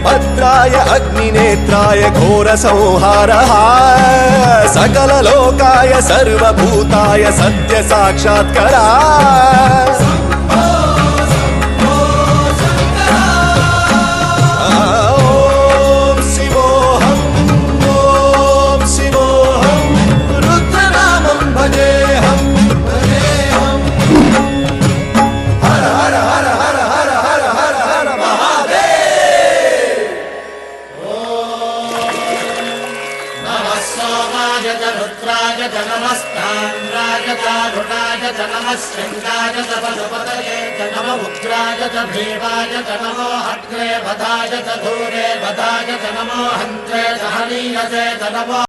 भद्राय अग्निनेत्राय घोरसंहारः सकललोकाय सर्वभूताय सत्यसाक्षात्करः रुद्राय च नमस्ताम्राय च रुणाय च नमः शृङ्गाय च पशुपतये च नमः उग्राय च भीमाय च नमो हत्रे वधाय च धूरे वधाय च नमो हन्त्रे च हनीयसे च नमो